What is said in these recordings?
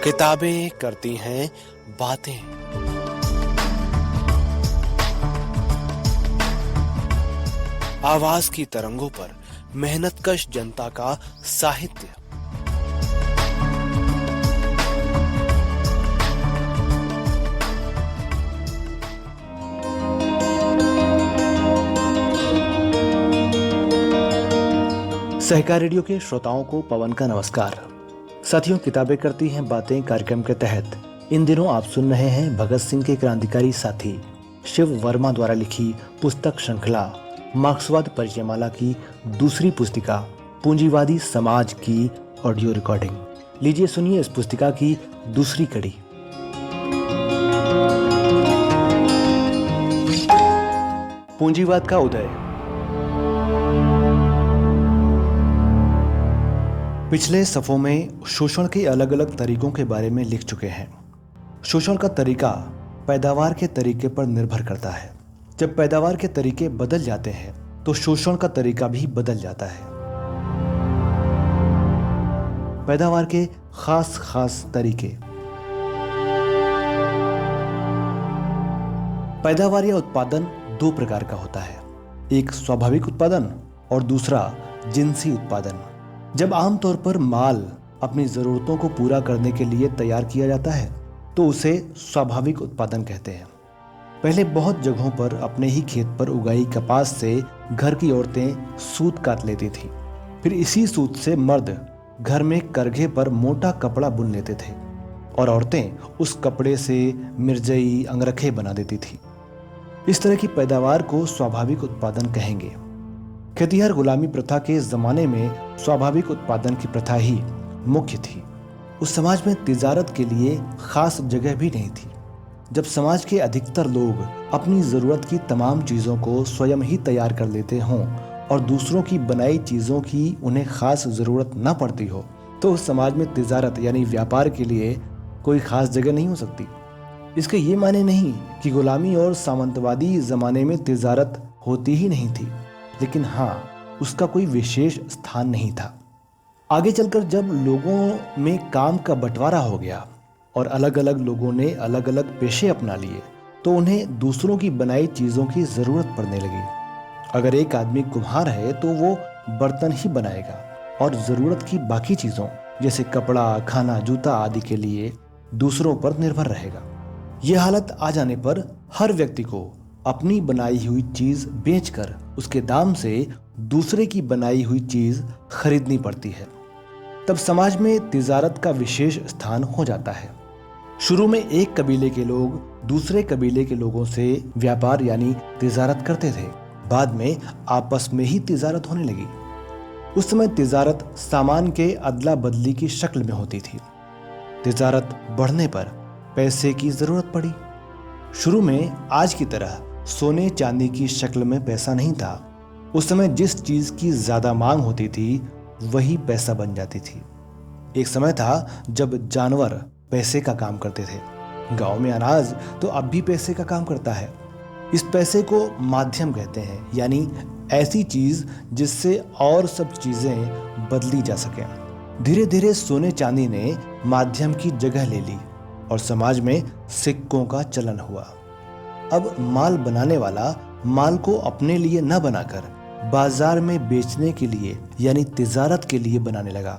किताबें करती हैं बातें। आवाज की तरंगों पर मेहनतकश जनता का साहित्य। सहकार रेडियो के श्रोताओं को पवन का नमस्कार। साथियों, किताबें करती हैं बातें कार्यक्रम के तहत इन दिनों आप सुन रहे हैं भगत सिंह के क्रांतिकारी साथी शिव वर्मा द्वारा लिखी पुस्तक श्रृंखला मार्क्सवाद परिचयमाला की दूसरी पुस्तिका पूंजीवादी समाज की ऑडियो रिकॉर्डिंग। लीजिए सुनिए इस पुस्तिका की दूसरी कड़ी। पूंजीवाद का उदय। पिछले सफ़ों में शोषण के अलग अलग तरीकों के बारे में लिख चुके हैं। शोषण का तरीका पैदावार के तरीके पर निर्भर करता है। जब पैदावार के तरीके बदल जाते हैं तो शोषण का तरीका भी बदल जाता है। पैदावार के खास तरीके। पैदावार या उत्पादन दो प्रकार का होता है, एक स्वाभाविक उत्पादन और दूसरा जिनसी उत्पादन। जब आमतौर पर माल अपनी जरूरतों को पूरा करने के लिए तैयार किया जाता है तो उसे स्वाभाविक उत्पादन कहते हैं। पहले बहुत जगहों पर अपने ही खेत पर उगाई कपास से घर की औरतें सूत काट लेती थी। फिर इसी सूत से मर्द घर में करघे पर मोटा कपड़ा बुन लेते थे और औरतें उस कपड़े से मिर्जई अंगरखे बना देती थी। इस तरह की पैदावार को स्वाभाविक उत्पादन कहेंगे। खेतिहर गुलामी प्रथा के जमाने में स्वाभाविक उत्पादन की प्रथा ही मुख्य थी। उस समाज में तिजारत के लिए खास जगह भी नहीं थी। जब समाज के अधिकतर लोग अपनी जरूरत की तमाम चीजों को स्वयं ही तैयार कर लेते हों और दूसरों की बनाई चीजों की उन्हें खास जरूरत न पड़ती हो तो उस समाज में तिजारत यानी व्यापार के लिए कोई खास जगह नहीं हो सकती। इसके ये माने नहीं कि गुलामी और सामंतवादी जमाने में तिजारत होती ही नहीं थी, लेकिन हाँ, उसका कोई विशेष स्थान नहीं था। आगे चलकर जब लोगों में काम का बंटवारा हो गया और अलग अलग लोगों ने अलग अलग पेशे अपना लिए तो उन्हें दूसरों की बनाई चीजों की जरूरत पड़ने लगी। अगर एक आदमी कुम्हार है तो वो बर्तन ही बनाएगा और जरूरत की बाकी चीजों जैसे कपड़ा, खाना, जूता आदि के लिए दूसरों पर निर्भर रहेगा। यह हालत आ जाने पर हर व्यक्ति को अपनी बनाई हुई चीज बेचकर उसके दाम से दूसरे की बनाई हुई चीज खरीदनी पड़ती है। तब समाज में तिजारत का विशेष स्थान हो जाता है। शुरू में एक कबीले के लोग दूसरे कबीले के लोगों से व्यापार यानी तिजारत करते थे। बाद में आपस में ही तिजारत होने लगी। उस समय तिजारत सामान के अदला बदली की शक्ल में होती थी। तिजारत बढ़ने पर पैसे की जरूरत पड़ी। शुरू में आज की तरह सोने चांदी की शक्ल में पैसा नहीं था। उस समय जिस चीज की ज्यादा मांग होती थी वही पैसा बन जाती थी। एक समय था जब जानवर पैसे का काम करते थे। गांव में अनाज तो अब भी पैसे का काम करता है। इस पैसे को माध्यम कहते हैं, यानी ऐसी चीज जिससे और सब चीजें बदली जा सके। धीरे धीरे सोने चांदी ने माध्यम की जगह ले ली और समाज में सिक्कों का चलन हुआ। अब माल बनाने वाला माल को अपने लिए न बनाकर बाजार में बेचने के लिए यानी तिजारत के लिए बनाने लगा।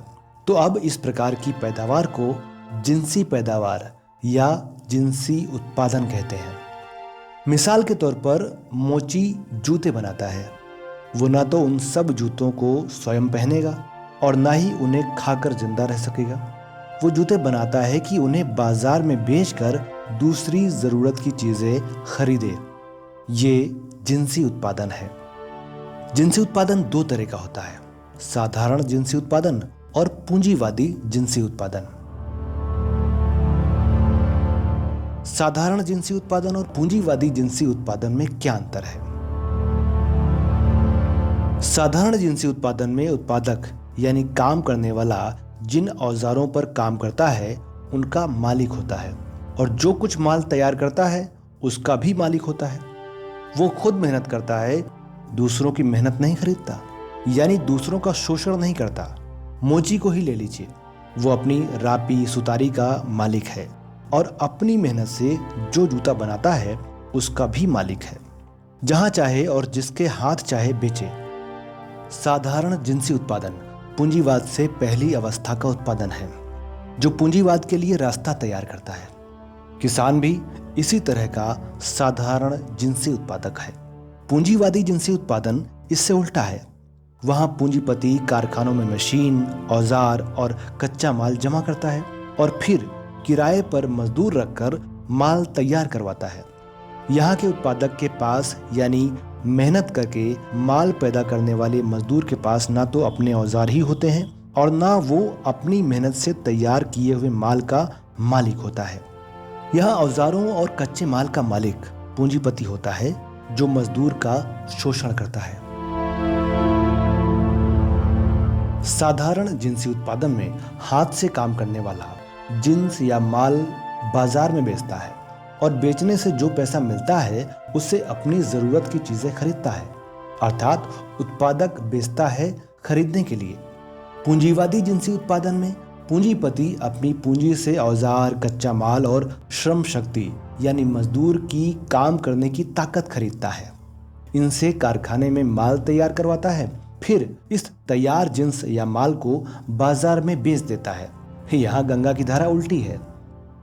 तो अब इस प्रकार की पैदावार को जिनसी पैदावार या जिनसी उत्पादन कहते हैं। मिसाल के तौर पर मोची जूते बनाता है। वो ना तो उन सब जूतों को स्वयं पहनेगा और ना ही उन्हें खाकर जिंदा रह सकेगा। वो जूते बनाता है कि उन्हें बाजार में बेचकर दूसरी जरूरत की चीजें खरीदे। ये जिनसी उत्पादन है। जिनसी उत्पादन दो तरह का होता है, साधारण जिनसी उत्पादन और पूंजीवादी जिनसी उत्पादन। साधारण जिनसी उत्पादन और पूंजीवादी जिनसी उत्पादन में क्या अंतर है? साधारण जिनसी उत्पादन में उत्पादक यानी काम करने वाला जिन औजारों पर काम करता है उनका मालिक होता है और जो कुछ माल तैयार करता है उसका भी मालिक होता है। वो खुद मेहनत करता है, दूसरों की मेहनत नहीं खरीदता, यानी दूसरों का शोषण नहीं करता। मोची को ही ले लीजिए। वो अपनी रापी सुतारी का मालिक है और अपनी मेहनत से जो जूता बनाता है उसका भी मालिक है, जहां चाहे और जिसके हाथ चाहे बेचे। साधारण जिनसी उत्पादन पूंजीवाद से पहली अवस्था का उत्पादन है, जो पूंजीवाद के लिए रास्ता तैयार करता है। किसान भी इसी तरह का साधारण जिनसी उत्पादक है। पूंजीवादी जिनसी उत्पादन इससे उल्टा है। वहां पूंजीपति कारखानों में मशीन, औजार और कच्चा माल जमा करता है और फिर किराए पर मजदूर रखकर माल तैयार करवाता है। यहाँ के उत्पादक के पास यानी मेहनत करके माल पैदा करने वाले मजदूर के पास ना तो अपने औजार ही होते हैं और ना वो अपनी मेहनत से तैयार किए हुए माल का मालिक होता है। यहाँ औजारों और कच्चे माल का मालिक पूंजीपति होता है, जो मजदूर का शोषण करता है। साधारण जिनसी उत्पादन में हाथ से काम करने वाला जिन्स या माल बाजार में बेचता है और बेचने से जो पैसा मिलता है उससे अपनी जरूरत की चीजें खरीदता है, अर्थात उत्पादक बेचता है खरीदने के लिए। पूंजीवादी जिनसी उत्पादन में पूंजीपति अपनी पूंजी से औजार, कच्चा माल और श्रम शक्ति यानी मजदूर की काम करने की ताकत खरीदता है। इनसे कारखाने में माल तैयार करवाता है, फिर इस तैयार जिन्स या माल को बाजार में बेच देता है। यहाँ गंगा की धारा उल्टी है।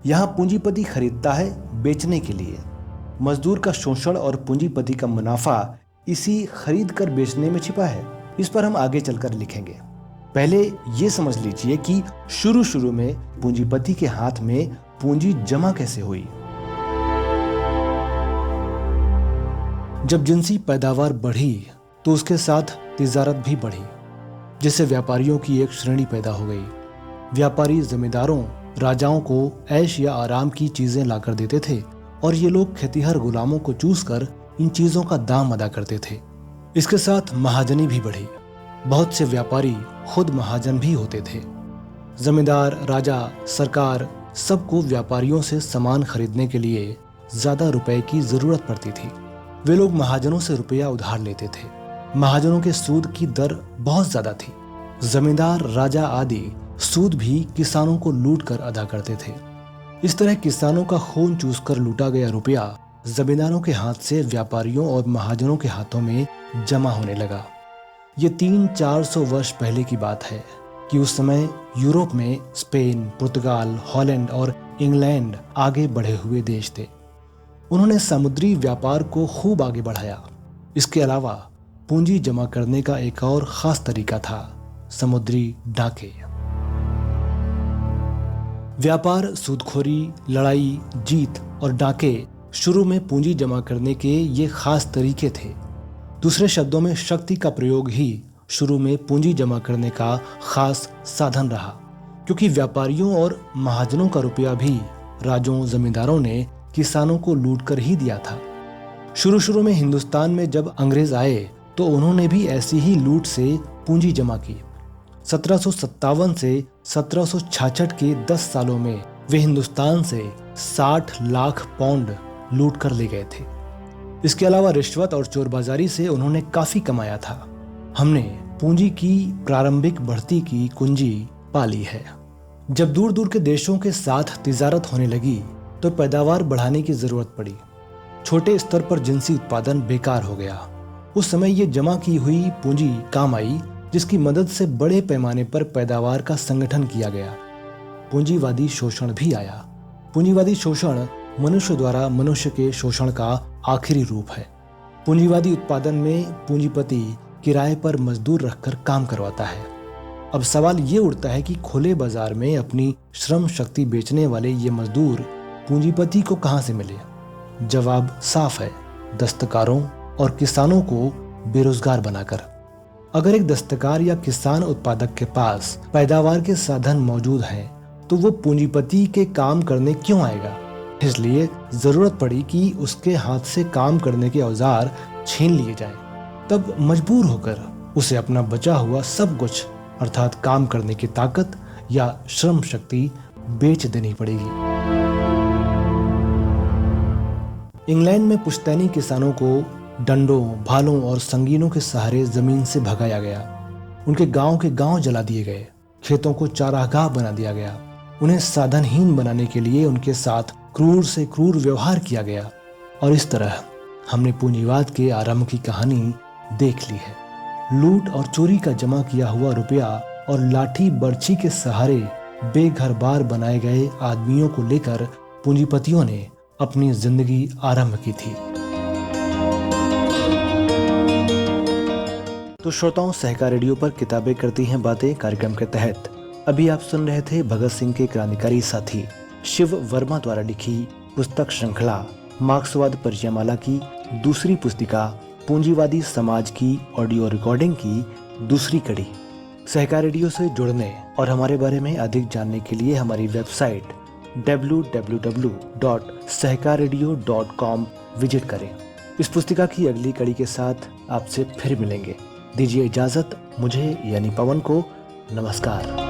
यहाँ पूंजीपति खरीदता है बेचने के लिए। मजदूर का शोषण और पूंजीपति का मुनाफा इसी खरीद कर बेचने में छिपा है। इस पर हम आगे चलकर लिखेंगे। पहले ये समझ लीजिए कि शुरू में पूंजीपति के हाथ में पूंजी जमा कैसे हुई। जब जिनसी पैदावार बढ़ी तो उसके साथ तिजारत भी बढ़ी, जिससे व्यापारियों की एक श्रेणी पैदा हो गई। व्यापारी जमींदारों, राजाओं को ऐश या आराम की चीजें लाकर देते थे और ये लोग खेतीहर गुलामों को चूस कर इन चीजों का दाम अदा करते थे। इसके साथ महाजनी भी बढ़ी। बहुत से व्यापारी खुद महाजन भी होते थे। जमींदार, राजा, सरकार सबको व्यापारियों से सामान खरीदने के लिए ज्यादा रुपए की जरूरत पड़ती थी। वे लोग महाजनों से रुपया उधार लेते थे। महाजनों के सूद की दर बहुत ज्यादा थी। जमींदार, राजा आदि सूद भी किसानों को लूट कर अदा करते थे। इस तरह किसानों का खून चूसकर लूटा गया रुपया जमींदारों के हाथ से व्यापारियों और महाजनों के हाथों में जमा होने लगा। ये 300-400 वर्ष पहले की बात है कि उस समय यूरोप में स्पेन, पुर्तगाल, हॉलैंड और इंग्लैंड आगे बढ़े हुए देश थे। उन्होंने समुद्री व्यापार को खूब आगे बढ़ाया। इसके अलावा पूंजी जमा करने का एक और खास तरीका था, समुद्री डाके। व्यापार, सूदखोरी, लड़ाई, जीत और डाके शुरू में पूंजी जमा करने के ये खास तरीके थे। दूसरे शब्दों में शक्ति का प्रयोग ही शुरू में पूंजी जमा करने का खास साधन रहा, क्योंकि व्यापारियों और महाजनों का रुपया भी राजों, जमींदारों ने किसानों को लूट कर ही दिया था। शुरू में हिंदुस्तान में जब अंग्रेज आए तो उन्होंने भी ऐसी ही लूट से पूंजी जमा की। 1757 से 1766 के 10 सालों में वे हिंदुस्तान से 60 लाख पाउंड लूट कर ले गए थे। इसके अलावा रिश्वत और चोरबाजारी से उन्होंने काफी कमाया था। हमने पूंजी की प्रारंभिक बढ़ती की कुंजी पाली है। जब दूर दूर के देशों के साथ तिजारत होने लगी तो पैदावार बढ़ाने की जरूरत पड़ी। छोटे स्तर पर जिनसी उत्पादन बेकार हो गया। उस समय ये जमा की हुई पूंजी काम आई, जिसकी मदद से बड़े पैमाने पर पैदावार का संगठन किया गया। पूंजीवादी शोषण भी आया। पूंजीवादी शोषण मनुष्य द्वारा मनुष्य के शोषण का आखिरी रूप है। पूंजीवादी उत्पादन में पूंजीपति किराए पर मजदूर रखकर काम करवाता है। अब सवाल ये उठता है कि खुले बाजार में अपनी श्रम शक्ति बेचने वाले ये मजदूर पूंजीपति को कहां से मिले? जवाब साफ है, दस्तकारों और किसानों को बेरोजगार बनाकर। अगर एक दस्तकार या किसान उत्पादक के पास पैदावार के साधन मौजूद हैं, तो वो पूंजीपति के काम करने क्यों आएगा? इसलिए जरूरत पड़ी कि उसके हाथ से काम करने के औजार छीन लिए जाएं। तब मजबूर होकर उसे अपना बचा हुआ सब कुछ अर्थात काम करने की ताकत या श्रम शक्ति बेच देनी पड़ेगी। इंग्लैंड में पुश्तैनी किसानों को डंडों, भालों और संगीनों के सहारे जमीन से भगाया गया। उनके गांव के गांव जला दिए गए। खेतों को चारागाह बना दिया गया। उन्हें साधनहीन बनाने के लिए उनके साथ क्रूर से क्रूर व्यवहार किया गया। और इस तरह हमने पूंजीवाद के आरंभ की कहानी देख ली है। लूट और चोरी का जमा किया हुआ रुपया और लाठी बर्छी के सहारे बेघर बार बनाए गए आदमियों को लेकर पूंजीपतियों ने अपनी जिंदगी आरंभ की थी। तो श्रोताओं, सहकार रेडियो पर किताबें करती हैं बातें कार्यक्रम के तहत अभी आप सुन रहे थे भगत सिंह के क्रांतिकारी साथी शिव वर्मा द्वारा लिखी पुस्तक श्रृंखला मार्क्सवाद परिचयमाला की दूसरी पुस्तिका पूंजीवादी समाज की ऑडियो रिकॉर्डिंग की दूसरी कड़ी। सहकार रेडियो से जुड़ने और हमारे बारे में अधिक जानने के लिए हमारी वेबसाइट www.सहकाररेडियो.com विजिट करें। इस पुस्तिका की अगली कड़ी के साथ आपसे फिर मिलेंगे। दीजिए इजाजत मुझे यानी पवन को। नमस्कार।